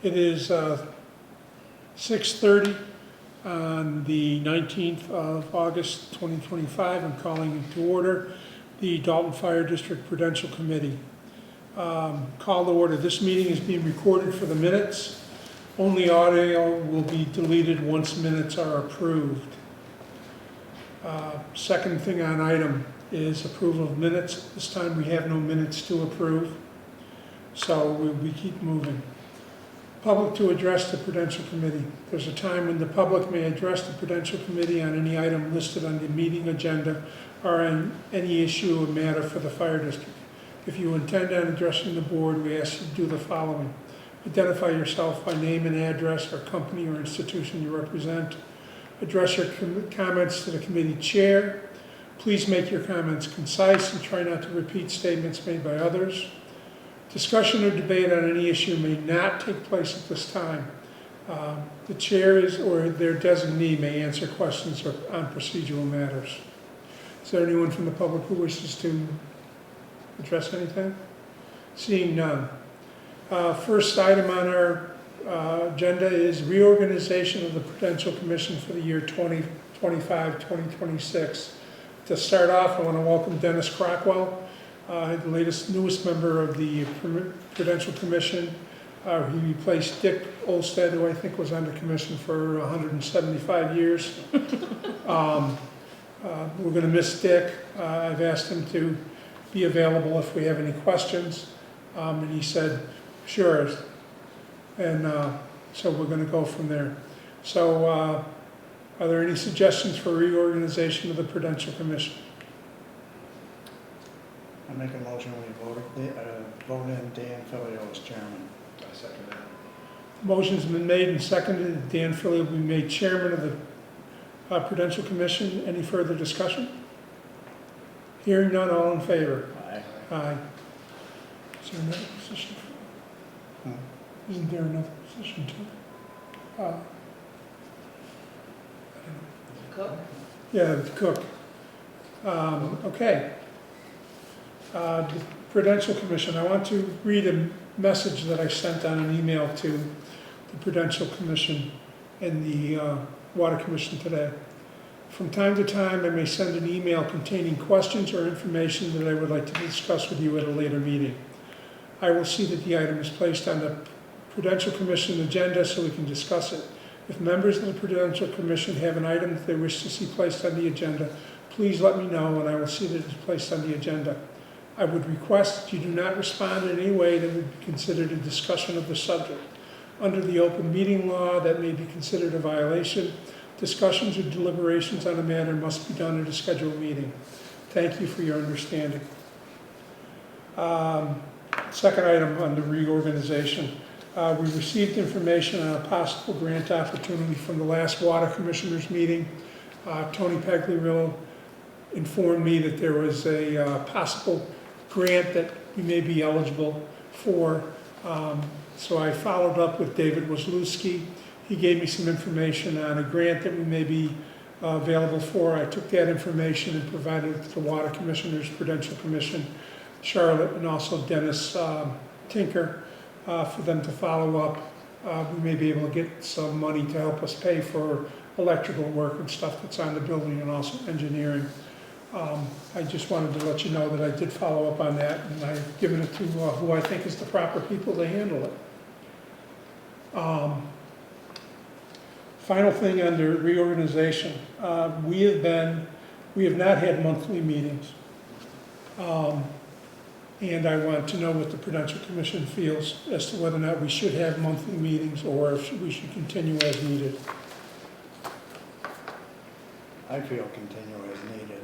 It is 6:30 on the 19th of August 2025. I'm calling into order the Dalton Fire District Prudential Committee. Call to order. This meeting is being recorded for the minutes. Only audio will be deleted once minutes are approved. Second thing on item is approval of minutes. This time we have no minutes to approve, so we keep moving. Public to address the Prudential Committee. There's a time when the public may address the Prudential Committee on any item listed on the meeting agenda or on any issue or matter for the fire district. If you intend on addressing the board, we ask you to do the following. Identify yourself by name and address or company or institution you represent. Address your comments to the committee chair. Please make your comments concise and try not to repeat statements made by others. Discussion or debate on any issue may not take place at this time. The chair or their designee may answer questions on procedural matters. Is there anyone from the public who wishes to address anything? Seeing none. First item on our agenda is reorganization of the Prudential Commission for the year 2025-2026. To start off, I want to welcome Dennis Crockwell, the newest member of the Prudential Commission. He replaced Dick Olstead, who I think was on the commission for 175 years. We're going to miss Dick. I've asked him to be available if we have any questions, and he said, sure. And so we're going to go from there. So are there any suggestions for reorganization of the Prudential Commission? I make a motion we vote in Dan Filio as chairman. I second that. Motion's been made and seconded that Dan Filio will be made chairman of the Prudential Commission. Any further discussion? Hearing none, all in favor? Aye. Aye. Is there another position? Isn't there another position too? I don't know. Cook? Yeah, the cook. Okay. The Prudential Commission. I want to read a message that I sent on an email to the Prudential Commission and the Water Commission today. From time to time, I may send an email containing questions or information that I would like to discuss with you at a later meeting. I will see that the item is placed on the Prudential Commission agenda so we can discuss it. If members of the Prudential Commission have an item that they wish to see placed on the agenda, please let me know and I will see that it is placed on the agenda. I would request that you do not respond in any way that would be considered a discussion of the subject. Under the open meeting law, that may be considered a violation. Discussions or deliberations on a matter must be done at a scheduled meeting. Thank you for your understanding. Second item under reorganization. We received information on a possible grant opportunity from the last Water Commissioners meeting. Tony Pagliarillo informed me that there was a possible grant that we may be eligible for. So I followed up with David Wazlewski. He gave me some information on a grant that we may be available for. I took that information and provided it to the Water Commissioners, Prudential Commission, Charlotte, and also Dennis Tinker for them to follow up. We may be able to get some money to help us pay for electrical work and stuff that's on the building and also engineering. I just wanted to let you know that I did follow up on that and I've given it to who I think is the proper people to handle it. Final thing under reorganization. We have not had monthly meetings. And I want to know what the Prudential Commission feels as to whether or not we should have monthly meetings or if we should continue as needed. I feel continue as needed,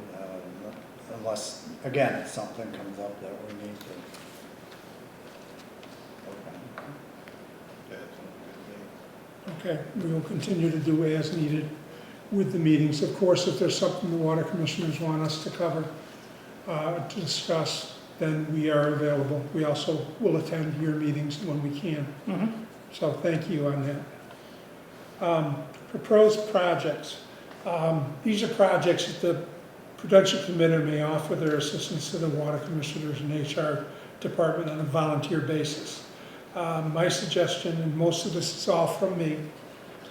unless, again, something comes up that we need to. Okay, we will continue to do as needed with the meetings. Of course, if there's something the Water Commissioners want us to cover, to discuss, then we are available. We also will attend your meetings when we can. So thank you on that. Proposed projects. These are projects that the Prudential Committee may offer their assistance to the Water Commissioners and HR Department on a volunteer basis. My suggestion, and most of this is all from me,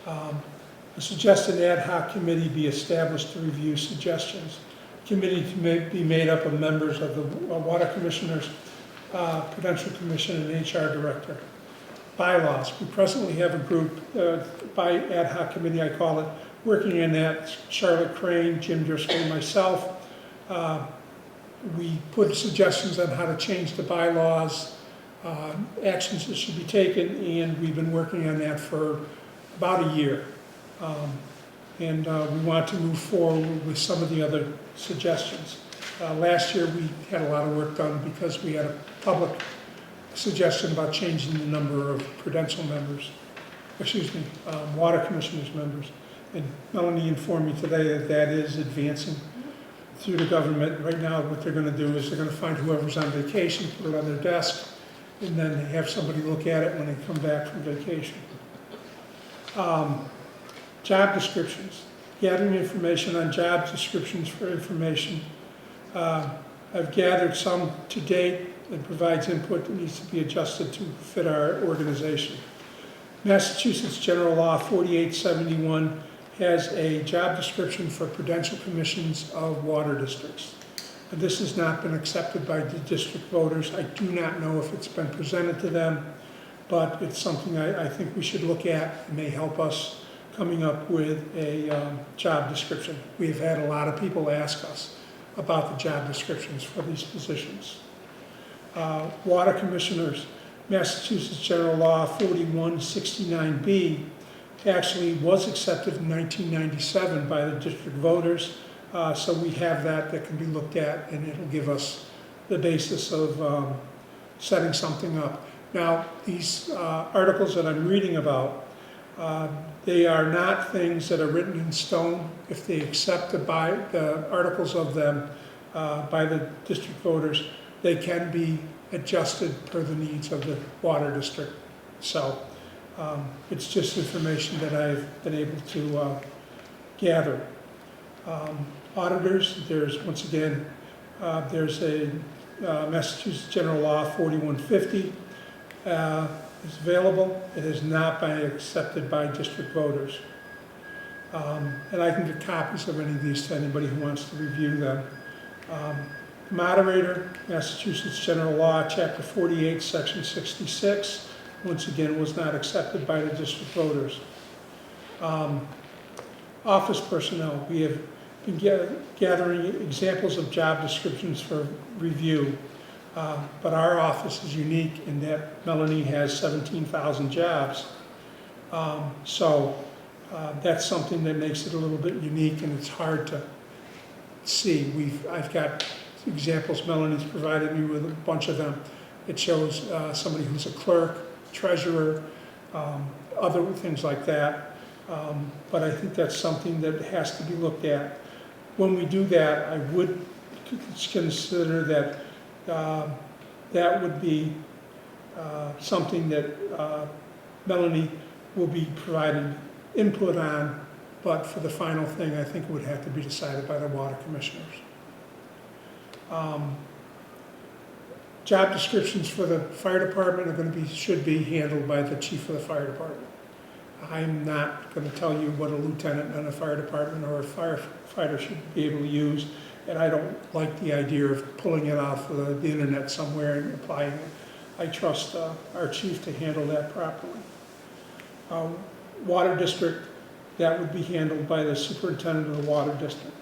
a suggested ad hoc committee be established to review suggestions. Committee to be made up of members of the Water Commissioners, Prudential Commission, and HR Director. Bylaws. We presently have a group, by ad hoc committee I call it, working in that, Charlotte Crane, Jim Driscoll, and myself. We put suggestions on how to change the bylaws, actions that should be taken, and we've been working on that for about a year. We want to move forward with some of the other suggestions. Last year we had a lot of work done because we had a public suggestion about changing the number of Prudential members, Water Commissioners members. And Melanie informed me today that that is advancing through the government. Right now what they're going to do is they're going to find whoever's on vacation, put it on their desk, and then have somebody look at it when they come back from vacation. Job descriptions. Gathering information on job descriptions for information. I've gathered some to date that provides input that needs to be adjusted to fit our organization. Massachusetts General Law 4871 has a job description for Prudential Commissions of water districts. And this has not been accepted by the district voters. I do not know if it's been presented to them, but it's something I think we should look at. It may help us coming up with a job description. We've had a lot of people ask us about the job descriptions for these positions. Water Commissioners, Massachusetts General Law 4169B actually was accepted in 1997 by the district voters, so we have that can be looked at, and it'll give us the basis of setting something up. Now, these articles that I'm reading about, they are not things that are written in stone. If they accept the articles of them by the district voters, they can be adjusted per the needs of the water district. So it's just information that I've been able to gather. Auditors, there's once again, there's a Massachusetts General Law 4150 is available. It has not been accepted by district voters. And I can get copies of any of these to anybody who wants to review them. Moderator, Massachusetts General Law, Chapter 48, Section 66, once again was not accepted by the district voters. Office personnel, we have been gathering examples of job descriptions for review, but our office is unique in that Melanie has 17,000 jobs. That's something that makes it a little bit unique, and it's hard to see. I've got examples, Melanie's provided me with a bunch of them. It shows somebody who's a clerk, treasurer, other things like that. But I think that's something that has to be looked at. When we do that, I would consider that that would be something that Melanie will be providing input on, but for the final thing, I think it would have to be decided by the water commissioners. Job descriptions for the fire department should be handled by the chief of the fire department. I'm not going to tell you what a lieutenant in a fire department or a firefighter should be able to use, and I don't like the idea of pulling it off of the internet somewhere and applying it. I trust our chief to handle that properly. Water district, that would be handled by the superintendent of the water district.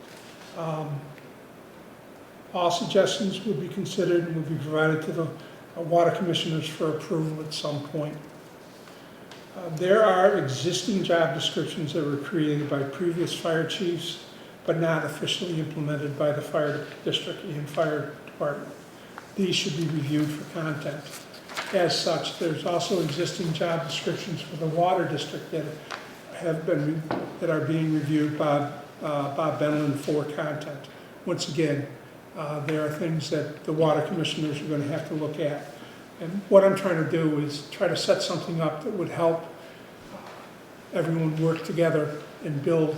All suggestions would be considered and would be provided to the water commissioners for approval at some point. There are existing job descriptions that were created by previous fire chiefs, but not officially implemented by the fire district and fire department. These should be reviewed for content. As such, there's also existing job descriptions for the water district that are being reviewed by Bob Benlin for content. Once again, there are things that the water commissioners are going to have to look at. And what I'm trying to do is try to set something up that would help everyone work together and build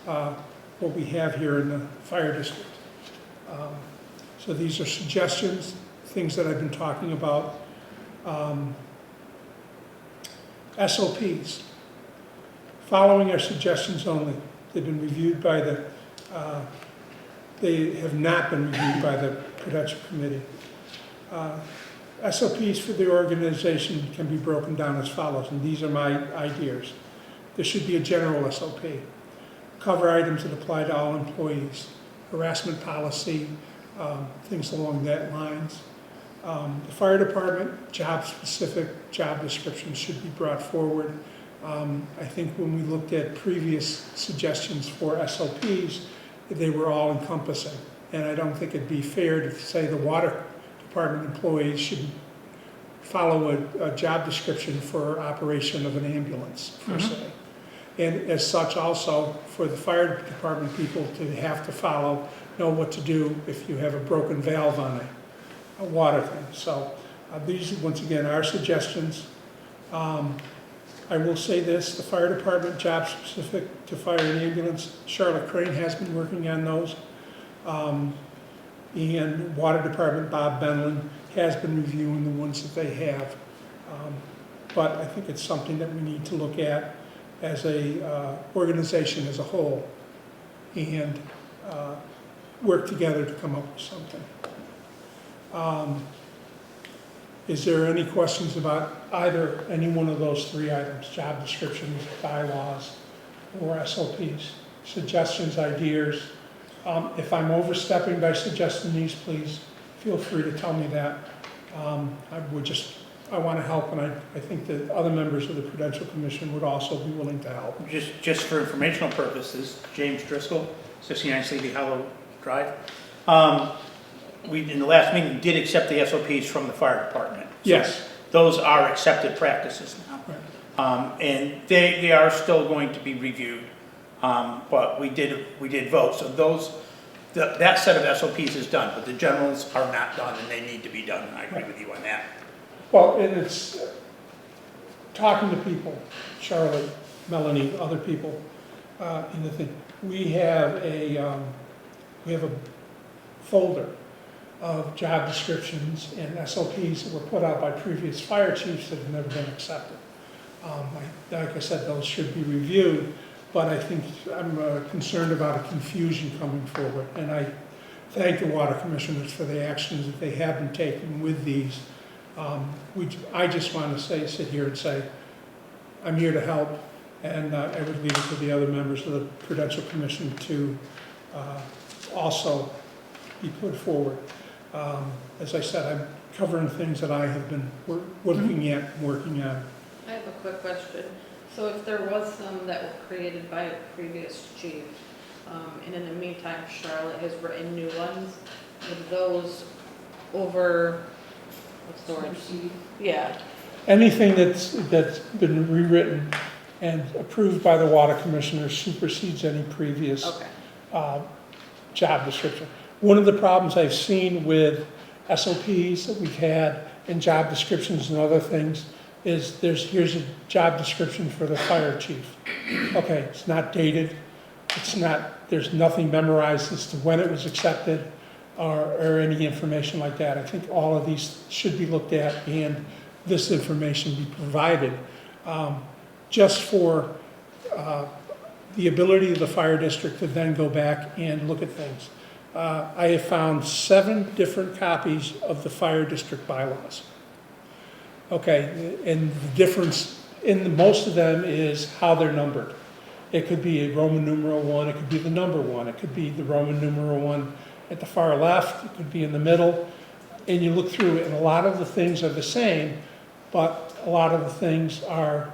what we have here in the fire district. So these are suggestions, things that I've been talking about. SOPs. Following our suggestions only. They've been reviewed by the, they have not been reviewed by the Prudential Committee. SOPs for the organization can be broken down as follows, and these are my ideas. There should be a general SOP. Cover items that apply to all employees. Harassment policy, things along that lines. The fire department, job-specific job descriptions should be brought forward. I think when we looked at previous suggestions for SOPs, they were all encompassing. And I don't think it'd be fair to say the water department employees should follow a job description for operation of an ambulance, per se. And as such, also, for the fire department people to have to follow, know what to do if you have a broken valve on a water thing. So these, once again, are suggestions. I will say this, the fire department, job specific to fire and ambulance, Charlotte Crane has been working on those. And water department, Bob Benlin, has been reviewing the ones that they have. But I think it's something that we need to look at as a organization as a whole and work together to come up with something. Is there any questions about either, any one of those three items, job descriptions, bylaws, or SOPs? Suggestions, ideas? If I'm overstepping by suggesting these, please feel free to tell me that. I want to help, and I think that other members of the Prudential Commission would also be willing to help. Just for informational purposes, James Driscoll, 69 Sleepy Hollow Drive. We, in the last meeting, did accept the SOPs from the fire department. So yes. Those are accepted practices now. Right. And they are still going to be reviewed, but we did vote. So that set of SOPs is done, but the generals are not done, and they need to be done. And I agree with you on that. Well, and it's talking to people, Charlotte, Melanie, other people, in the thing. We have a folder of job descriptions and SOPs that were put out by previous fire chiefs that have never been accepted. Like I said, those should be reviewed, but I think I'm concerned about a confusion coming forward. And I thank the water commissioners for the actions that they have been taking with these. I just want to sit here and say, I'm here to help, and I would leave it to the other members of the Prudential Commission to also be put forward. As I said, I'm covering things that I have been looking at and working on. I have a quick question. So if there was some that were created by a previous chief, and in the meantime Charlotte has written new ones, would those what's the word? Yeah. Anything that's been rewritten and approved by the water commissioner supersedes any previous job description. One of the problems I've seen with SOPs that we've had and job descriptions and other things is here's a job description for the fire chief. Okay, it's not dated, there's nothing memorized as to when it was accepted or any information like that. I think all of these should be looked at and this information be provided just for the ability of the fire district to then go back and look at things. I have found 7 different copies of the fire district bylaws. Okay, and the difference in most of them is how they're numbered. It could be a Roman numeral 1, it could be the number 1, it could be the Roman numeral 1 at the far left, it could be in the middle, and you look through it, and a lot of the things are the same, but a lot of the things are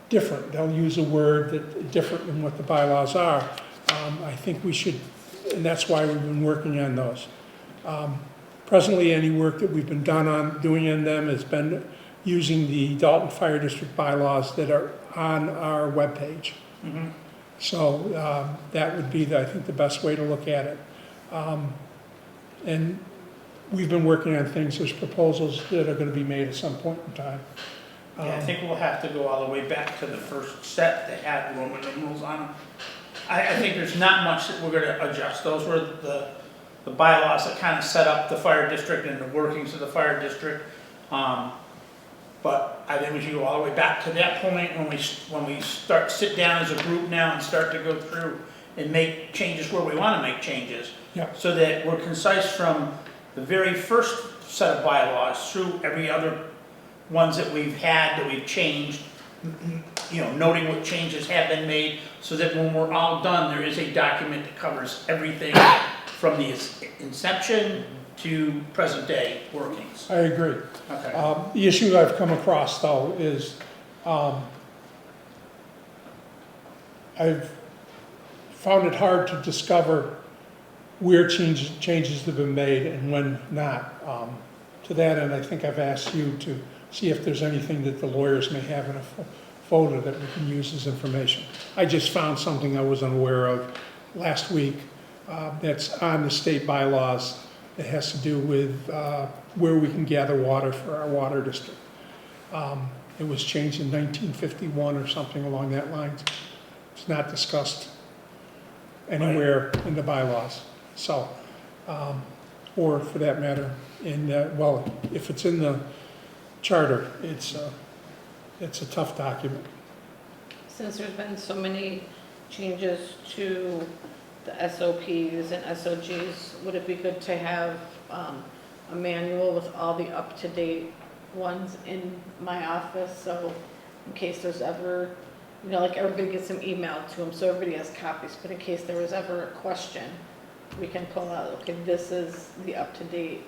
different. They'll use a word that's different than what the bylaws are. I think we should, and that's why we've been working on those. Presently, any work that we've been doing on them has been using the Dalton Fire District bylaws that are on our webpage. Mm-hmm. So that would be, I think, the best way to look at it. And we've been working on things, there's proposals that are going to be made at some point in time. Yeah, I think we'll have to go all the way back to the first set that had Roman numerals on them. I think there's not much that we're going to adjust. Those were the bylaws that kind of set up the fire district and the workings of the fire district. But I think we should go all the way back to that point when we sit down as a group now and start to go through and make changes where we want to make changes. Yeah. So that we're concise from the very first set of bylaws through every other ones that we've had, that we've changed, noting what changes have been made, so that when we're all done, there is a document that covers everything from the inception to present day workings. I agree. Okay. The issue I've come across, though, is I've found it hard to discover where changes have been made and when not. To that end, I think I've asked you to see if there's anything that the lawyers may have in a folder that we can use as information. I just found something I was unaware of last week that's on the state bylaws. It has to do with where we can gather water for our water district. It was changed in 1951 or something along that line. It's not discussed anywhere in the bylaws. So, or for that matter, if it's in the charter, it's a tough document. Since there's been so many changes to the SOPs and SOGs, would it be good to have a manual with all the up-to-date ones in my office? So in case there's ever, like everybody gets them emailed to them, so everybody has copies, but in case there was ever a question, we can pull out, okay, this is the up-to-date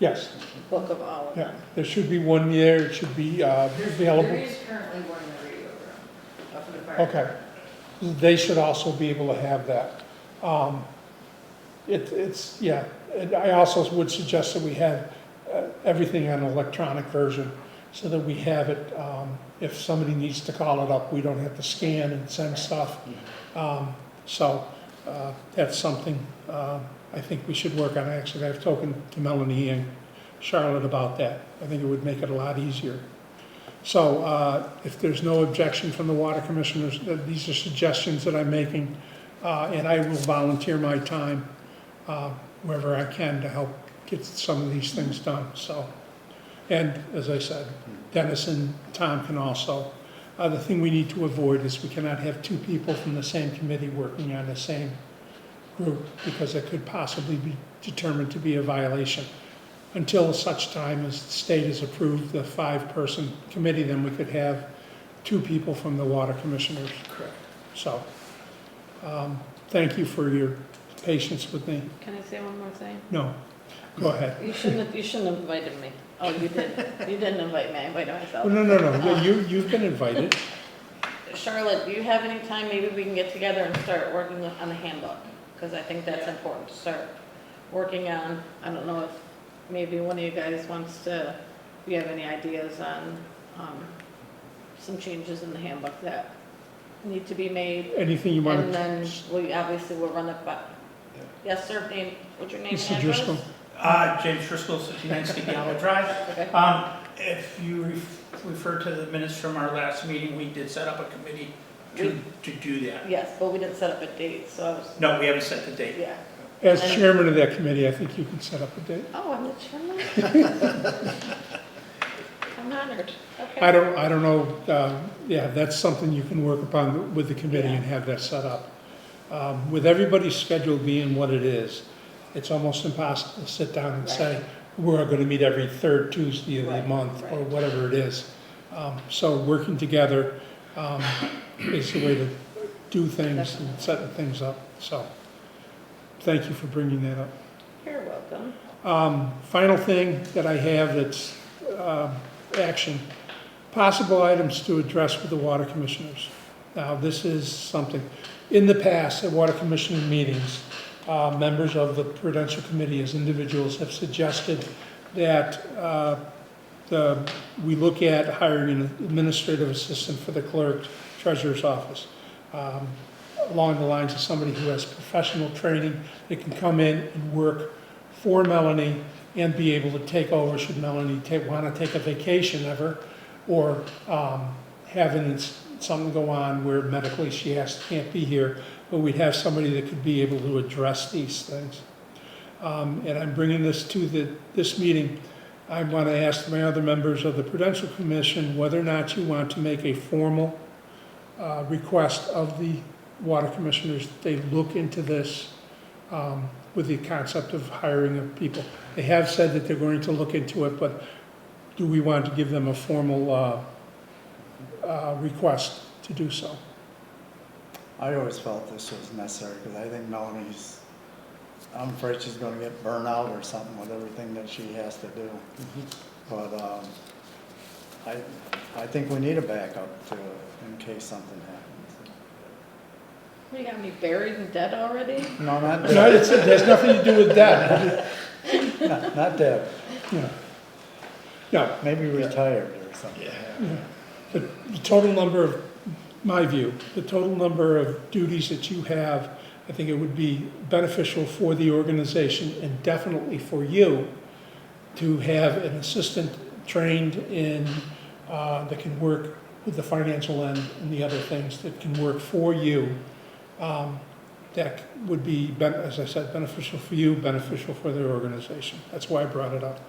Yes, book of all of yeah, them. there should be one there, it should be available. There is currently one in the radio room up in the fire. Okay, they should also be able to have that. And I also would suggest that we have everything on an electronic version so that we have it, if somebody needs to call it up, we don't have to scan and send stuff. So that's something I think we should work on. Actually, I've spoken to Melanie and Charlotte about that. I think it would make it a lot easier. So if there's no objection from the water commissioners, these are suggestions that I'm making, and I will volunteer my time wherever I can to help get some of these things done. So, and as I said, Dennis and Tom can also. The thing we need to avoid is we cannot have two people from the same committee working on the same group, because it could possibly be determined to be a violation. Until such time as the state has approved the 5-person committee, then we could have 2 people from the water commissioners. Correct. So, thank you for your patience with me. Can I say one more thing? No, go ahead. You shouldn't have invited me. Oh, you did. You didn't invite me, I invited myself. Oh, no, you've been invited. Charlotte, do you have any time, maybe we can get together and start working on the handbook? Because I think that's important to start working on. I don't know if maybe one of you guys wants to, if you have any ideas on some changes in the handbook that need to be made. Anything you want And to? then we obviously will run it by. Yes, sir, what's your name and Mr. address? Driscoll? James Driscoll, 69 Sticky Hollow Drive. Okay. If you refer to the minutes from our last meeting, we did set up a committee to do that. Yes, but we didn't set up a date, so I was, No, we haven't set the date. yeah. As chairman of that committee, I think you can set up a date. Oh, I'm the chairman? I'm honored. Okay. I don't know, that's something you can work upon with the committee and have that set up. With everybody's schedule being what it is, it's almost impossible to sit down and say, we're going to meet every 3rd Tuesday of the month, or whatever it is. So working together is the way to do things and setting things up. So thank you for bringing that up. You're welcome. Final thing that I have that's action, possible items to address with the water commissioners. Now, this is something, in the past, at water commissioner meetings, members of the Prudential Committee as individuals have suggested that we look at hiring an administrative assistant for the clerk treasurer's office, along the lines of somebody who has professional training that can come in and work for Melanie and be able to take over should Melanie want to take a vacation ever, or having something go on where medically she can't be here, but we'd have somebody that could be able to address these things. And I'm bringing this to this meeting I want to ask my other members of the Prudential Commission whether or not you want to make a formal request of the water commissioners that they look into this with the concept of hiring of people. They have said that they're going to look into it, but do we want to give them a formal request to do so? I always felt this was necessary, because I think Melanie's, I'm afraid she's gonna get burnt out or something with everything that she has to do. But, I think we need a backup to, in case something happens. You got me buried and dead already? No, not No, Deb, it has nothing to do with that. not Deb, Yeah. No, maybe retired or something. the total number of, my view, the total number of duties that you have, I think it would be beneficial for the organization and definitely for you to have an assistant trained in, that can work with the financial end and the other things that can work for you. That would be, as I said, beneficial for you, beneficial for the organization. That's why I brought it up.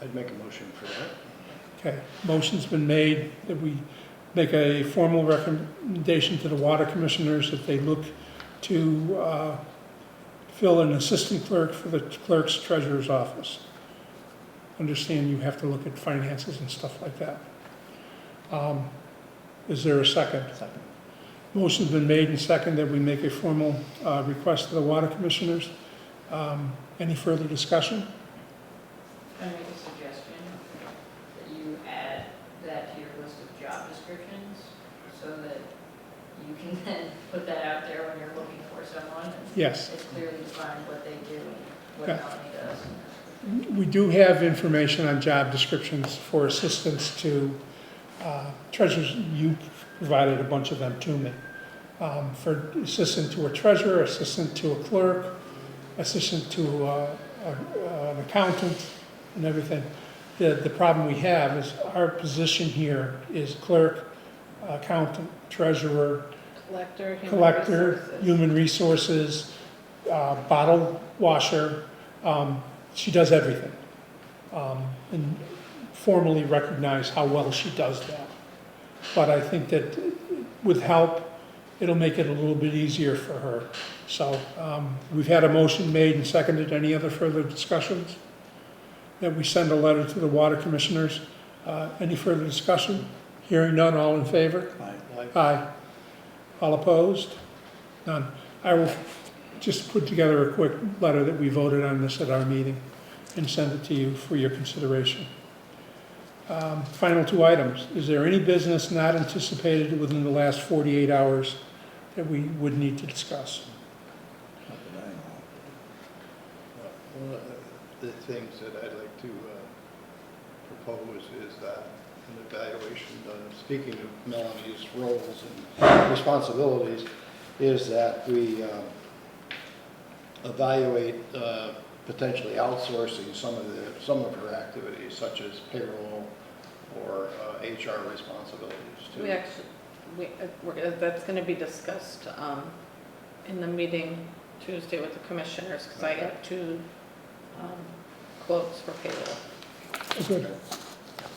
I'd make a motion for that. Okay, motion's been made that we make a formal recommendation to the water commissioners that they look to fill an assistant clerk for the clerk's treasurer's office. Understand you have to look at finances and stuff like that. Is there a second? Second. Motion's been made and seconded that we make a formal request to the water commissioners. Any further discussion? I make a suggestion that you add that to your list of job descriptions so that you can then put that out there when you're looking for someone. And Yes. it's clearly defined what they do and what Yeah. Melanie does. We do have information on job descriptions for assistants to treasurers. You provided a bunch of them to me. For assistant to a treasurer, assistant to a clerk, assistant to an accountant, and everything. The problem we have is our position here is clerk, accountant, treasurer, collector, human resources, bottle washer. She does everything. And formally recognize how well she does that. But I think that with help, it'll make it a little bit easier for her. So we've had a motion made and seconded. Any other further discussions? That we send a letter to the water commissioners. Any further discussion? Hearing none, all in favor? Aye. Aye. All opposed? None. I will just put together a quick letter that we voted on this at our meeting and send it to you for your consideration. Final two items. Is there any business not anticipated within the last 48 hours that we would need to discuss? Not that I know. One of the things that I'd like to propose is that an evaluation done, speaking of Melanie's roles and responsibilities, is that we evaluate potentially outsourcing some of her activities, such as payroll or HR responsibilities too. We actually, that's going to be discussed in the meeting Tuesday with the commissioners, because I have two quotes for payroll. Good.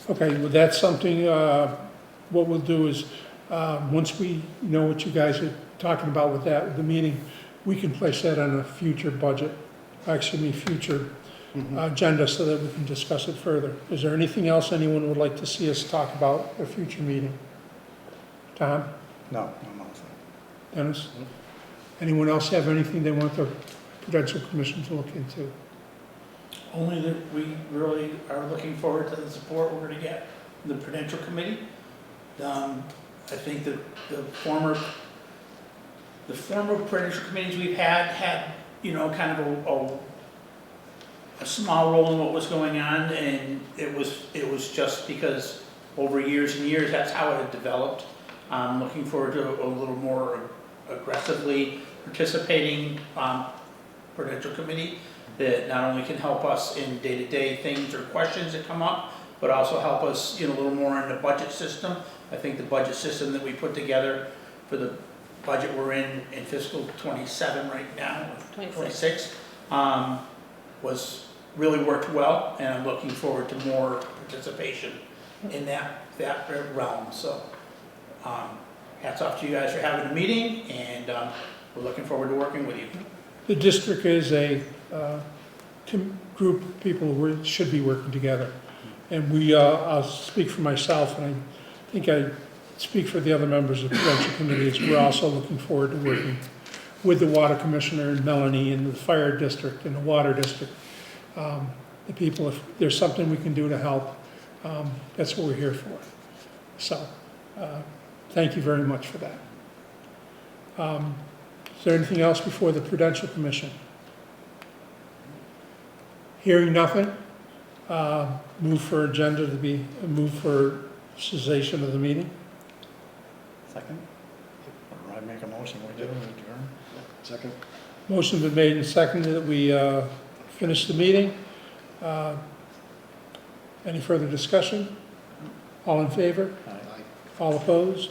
Okay, well, that's something, what we'll do is, once we know what you guys are talking about with that, with the meeting, we can place that on a future budget, future agenda so that we can discuss it further. Is there anything else anyone would like to see us talk about at a future meeting? Tom? No, I'm all set. Dennis? Anyone else have anything they want the Prudential Commission to look into? Only that we really are looking forward to the support we're gonna get from the Prudential Committee. I think that the former Prudential Committees we've had, you know, kind of a small role in what was going on, and it was just because over years and years, that's how it had developed. I'm looking forward to a little more aggressively participating Prudential Committee that not only can help us in day-to-day things or questions that come up, but also help us, you know, a little more in the budget system. I think the budget system that we put together for the budget we're in fiscal 27 right now, 26, was, really worked well, and I'm looking forward to more participation in that realm, so, hats off to you guys for having a meeting, and, we're looking forward to working with you. The district is a group of people who should be working together. And we, I'll speak for myself, and I think I speak for the other members of the Prudential Committee, is we're also looking forward to working with the Water Commissioner and Melanie and the Fire District and the Water District. The people, if there's something we can do to help, that's what we're here for. So, thank you very much for that. Is there anything else before the Prudential Commission? Hearing nothing, move for cessation of the meeting. Second? Or I make a motion, we do, we adjourn? Second? Motion been made and seconded that we finish the meeting. Any further discussion? All in favor? Aye. Aye. All opposed?